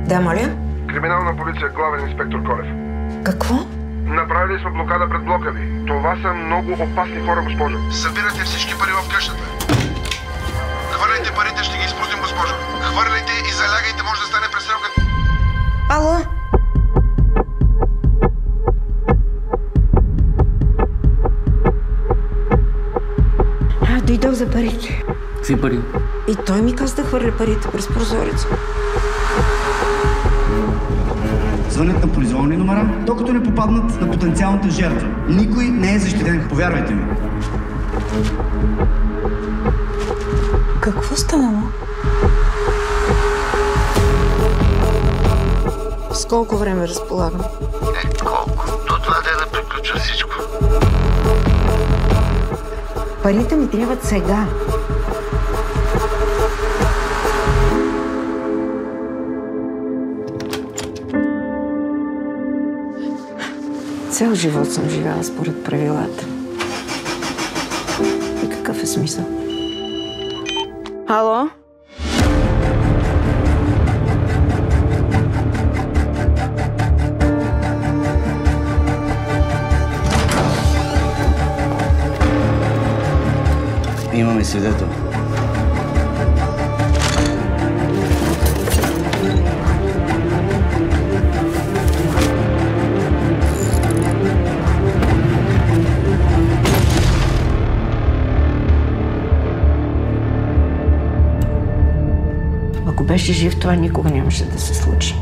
Да, моля? Криминална полиция, главен инспектор Колев. Какво? Направили сме блокада пред блока ви. Това са много опасни хора, госпожо. Събирате всички пари в къщата. Хвърляйте парите, ще ги изпрутим, госпожо. Хвърляйте и залягайте, може да стане престрелка. Ало? Дойдох за парите. Какви пари? И той ми каза да хвърля парите през прозореца. Звънят на произволни номера, докато не попаднат на потенциалната жертва. Никой не е защитен, повярвайте ми. Какво станало? С колко време разполагам? Колко? До 2 дена приключва всичко. Парите ми трябват сега. Цял живот съм живяла според правилата. И какъв е смисъл? Ало? Имаме свидетел. Ако беше жив, това никога нямаше да се случи.